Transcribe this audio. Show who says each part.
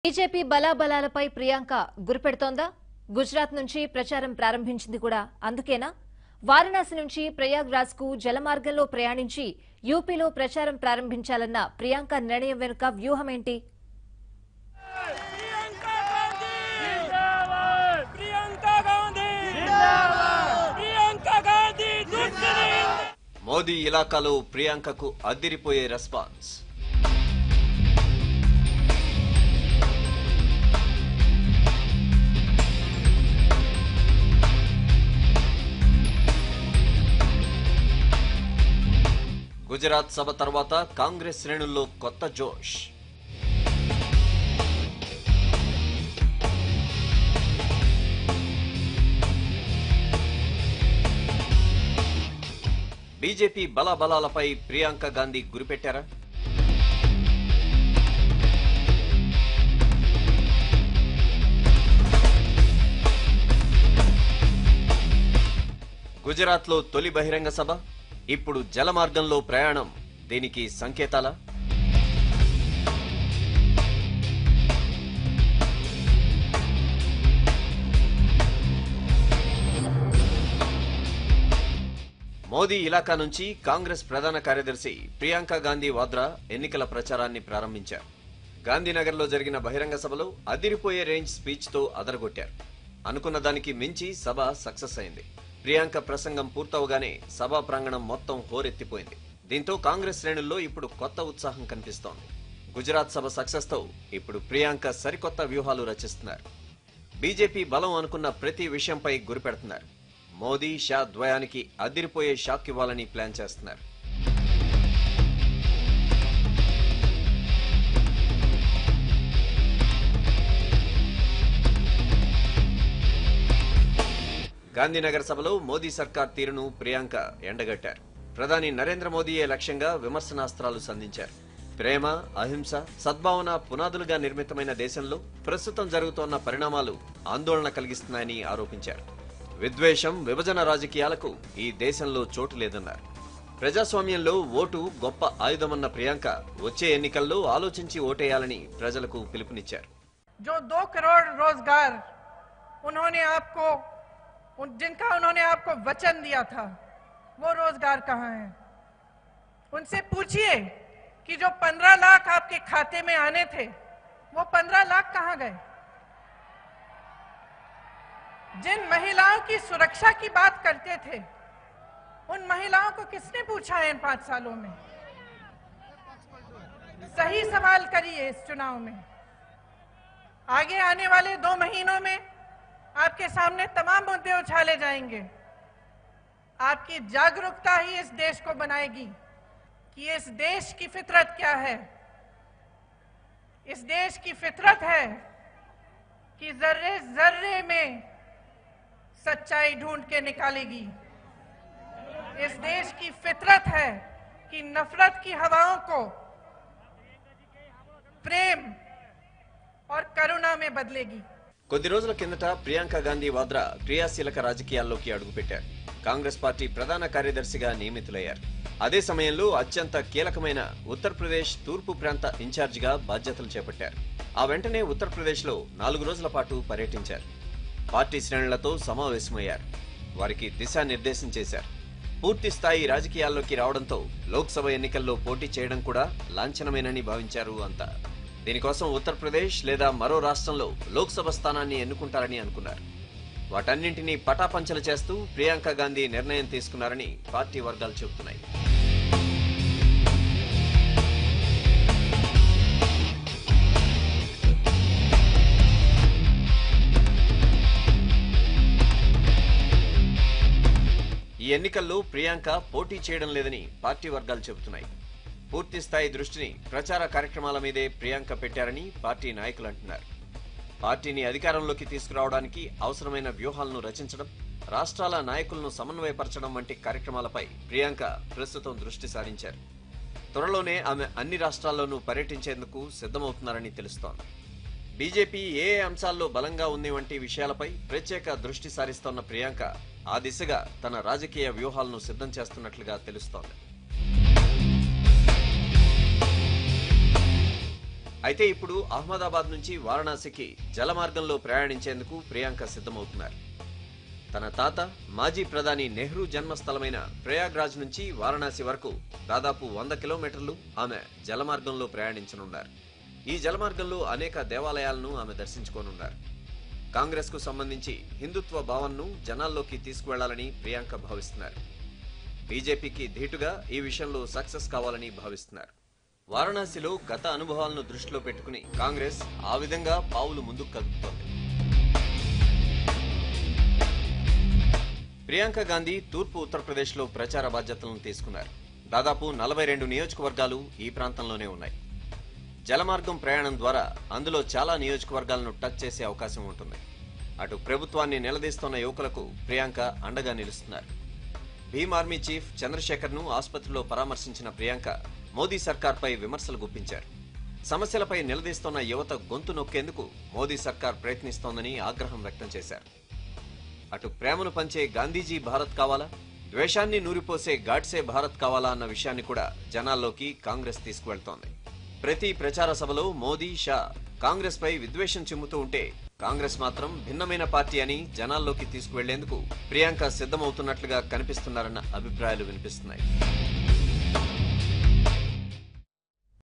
Speaker 1: BJP బలాబలాలపై Priyanka గురిపెడుతోందా? Gujarat నుంచి ప్రచారం ప్రారంభించింది కూడా అందుకేనా? వారణాసి నుంచి ప్రయాగ్రాజ్ కు జలమార్గంలో ప్రయాణించి యూపీలో ప్రచారం ప్రారంభించాలన్న ప్రియాంక నిర్ణయం వెనుక వ్యూహమేంటి?
Speaker 2: మోదీ ఇలాకాలో ప్రియాంకకు అదిరిపోయే రెస్పాన్స్. గుజరాత్ సభ తర్వాత కాంగ్రెస్ శ్రేణుల్లో కొత్త జోష్. బీజేపీ బలాబలాలపై ప్రియాంక గాంధీ గురిపెట్టారా? గుజరాత్లో తొలి బహిరంగ సభ, ఇప్పుడు జలమార్గంలో ప్రయాణం, దీనికి సంకేతాలా? మోదీ ఇలాకా నుంచి కాంగ్రెస్ ప్రధాన కార్యదర్శి ప్రియాంక గాంధీ వాద్రా ఎన్నికల ప్రచారాన్ని ప్రారంభించారు. గాంధీనగర్లో జరిగిన బహిరంగ సభలో అదిరిపోయే రేంజ్ స్పీచ్ తో అదరగొట్టారు. అనుకున్న దానికి మించి సభ సక్సెస్ అయింది. ప్రియాంక ప్రసంగం పూర్తవగానే సభా ప్రాంగణం మొత్తం హోరెత్తిపోయింది. దీంతో కాంగ్రెస్ శ్రేణుల్లో ఇప్పుడు కొత్త ఉత్సాహం కనిపిస్తోంది. గుజరాత్ సభ సక్సెస్ తో ఇప్పుడు ప్రియాంక సరికొత్త వ్యూహాలు రచిస్తున్నారు. బీజేపీ బలం అనుకున్న ప్రతి విషయంపై గురిపెడుతున్నారు. మోదీ షా ద్వయానికి అదిరిపోయే షాక్ ఇవ్వాలని ప్లాన్ చేస్తున్నారు. గాంధీనగర్ సభలో మోదీ సర్కార్ తీరును ప్రియాంక ఎండగట్టారు. ప్రధాని నరేంద్ర మోదీయే లక్ష్యంగా విమర్శనాస్త్రాలు సంధించారు. ప్రేమ, అహింస, సద్భావన పునాదులుగా నిర్మితమైన దేశంలో ప్రస్తుతం జరుగుతోన్న పరిణామాలు ఆందోళన కలిగిస్తున్నాయని ఆరోపించారు. విద్వేషం, విభజన రాజకీయాలకు ఈ దేశంలో చోటు లేదన్నారు. ప్రజాస్వామ్యంలో ఓటు గొప్ప ఆయుధమన్న ప్రియాంక వచ్చే ఎన్నికల్లో ఆలోచించి ఓటేయాలని ప్రజలకు పిలుపునిచ్చారు.
Speaker 3: जो 2 करोड़ रोजगार जिनका उन्होंने आपको वचन दिया था, वो रोजगार कहाँ है? उनसे पूछिए कि जो 15 लाख आपके खाते में आने थे, वो 15 लाख कहाँ गए? जिन महिलाओं की सुरक्षा की बात करते थे, उन महिलाओं को किसने पूछा है इन 5 सालों में? सही सवाल करिए इस चुनाव में। आगे आने वाले 2 महीनों में आपके सामने तमाम मुद्दे उछाले जाएंगे। आपकी जागरूकता ही इस देश को बनाएगी कि इस देश की फितरत क्या है। इस देश की फितरत है कि जर्रे जर्रे में सच्चाई ढूंढ के निकालेगी। इस देश की फितरत है कि नफरत की हवाओं को प्रेम और करुणा में बदलेगी।
Speaker 2: కొద్ది రోజుల కిందట ప్రియాంక గాంధీ వాద్రా క్రియాశీలక రాజకీయాల్లోకి అడుగుపెట్టారు. కాంగ్రెస్ పార్టీ ప్రధాన కార్యదర్శిగా నియమితులయ్యారు. అదే సమయంలో అత్యంత కీలకమైన ఉత్తరప్రదేశ్ తూర్పు ప్రాంత ఇన్ఛార్జిగా బాధ్యతలు చేపట్టారు. ఆ వెంటనే ఉత్తరప్రదేశ్లో 4 రోజుల పాటు పర్యటించారు. పార్టీ శ్రేణులతో సమావేశమయ్యారు. వారికి దిశానిర్దేశం చేశారు. పూర్తి స్థాయి రాజకీయాల్లోకి రావడంతో లోక్సభ ఎన్నికల్లో పోటీ చేయడం కూడా లాంఛనమేనని భావించారు అంతా. దీనికోసం ఉత్తరప్రదేశ్ లేదా మరో రాష్ట్రంలో లోక్సభ స్థానాన్ని ఎన్నుకుంటారని అనుకున్నారు. వాటన్నింటినీ పటాపంచలు చేస్తూ ప్రియాంక గాంధీ నిర్ణయం తీసుకున్నారని పార్టీ వర్గాలు చెబుతున్నాయి. ఈ ఎన్నికల్లో ప్రియాంక పోటీ చేయడం లేదని పార్టీ వర్గాలు చెబుతున్నాయి. పూర్తి స్థాయి దృష్టిని ప్రచార కార్యక్రమాల మీదే ప్రియాంక పెట్టారని పార్టీ నాయకులు అంటున్నారు. పార్టీని అధికారంలోకి తీసుకురావడానికి అవసరమైన వ్యూహాలను రచించడం, రాష్ట్రాల నాయకులను సమన్వయపరచడం వంటి కార్యక్రమాలపై ప్రియాంక ప్రస్తుతం దృష్టి సారించారు. త్వరలోనే ఆమె అన్ని రాష్ట్రాల్లోనూ పర్యటించేందుకు సిద్ధమవుతున్నారని తెలుస్తోంది. బీజేపీ ఏ అంశాల్లో బలంగా ఉంది వంటి విషయాలపై ప్రత్యేక దృష్టి సారిస్తోన్న ప్రియాంక ఆ దిశగా తన రాజకీయ వ్యూహాలను సిద్ధం చేస్తున్నట్లుగా తెలుస్తోంది. అయితే ఇప్పుడు అహ్మదాబాద్ నుంచి వారణాసికి జలమార్గంలో ప్రయాణించేందుకు ప్రియాంక సిద్ధమవుతున్నారు. తన తాత మాజీ ప్రధాని నెహ్రూ జన్మస్థలమైన ప్రయాగ్రాజ్ నుంచి వారణాసి వరకు దాదాపు 100 కిలోమీటర్లు ఆమె జలమార్గంలో ప్రయాణించనున్నారు. ఈ జలమార్గంలో అనేక దేవాలయాలను ఆమె దర్శించుకోనున్నారు. కాంగ్రెస్ కు సంబంధించి హిందుత్వ భావనను జనాల్లోకి తీసుకువెళ్లాలని ప్రియాంక భావిస్తున్నారు. బీజేపీకి ధీటుగా ఈ విషయంలో సక్సెస్ కావాలని భావిస్తున్నారు. వారణాసిలో గత అనుభవాలను దృష్టిలో పెట్టుకుని కాంగ్రెస్ ఆ విధంగా పావులు ముందుకు కదుపుతోంది. ప్రియాంక గాంధీ తూర్పు ఉత్తరప్రదేశ్లో ప్రచార బాధ్యతలను తీసుకున్నారు. దాదాపు 42 నియోజకవర్గాలు ఈ ప్రాంతంలోనే ఉన్నాయి. జలమార్గం ప్రయాణం ద్వారా అందులో చాలా నియోజకవర్గాలను టచ్ చేసే అవకాశం ఉంటుంది. అటు ప్రభుత్వాన్ని నిలదీస్తున్న యువకులకు ప్రియాంక అండగా నిలుస్తున్నారు. భీమ్ ఆర్మీ చీఫ్ చంద్రశేఖర్ను ఆసుపత్రిలో పరామర్శించిన ప్రియాంక మోదీ సర్కార్పై విమర్శలు గుప్పించారు. సమస్యలపై నిలదీస్తున్న యువత గొంతు నొక్కేందుకు మోదీ సర్కార్ ప్రయత్నిస్తోందని ఆగ్రహం వ్యక్తం చేశారు. అటు ప్రేమను పంచే గాంధీజీ భారత్ కావాలా, ద్వేషాన్ని నూరిపోసే గాడ్సే భారత్ కావాలా అన్న విషయాన్ని కూడా జనాల్లోకి కాంగ్రెస్ తీసుకువెళ్తోంది. ప్రతి ప్రచార సభలో మోదీ, షా కాంగ్రెస్ పై విద్వేషం చిమ్ముతూ ఉంటే కాంగ్రెస్ మాత్రం భిన్నమైన పార్టీ అని జనాల్లోకి తీసుకువెళ్లేందుకు ప్రియాంక సిద్ధమవుతున్నట్లుగా కనిపిస్తున్నారన్న అభిప్రాయాలు వినిపిస్తున్నాయి.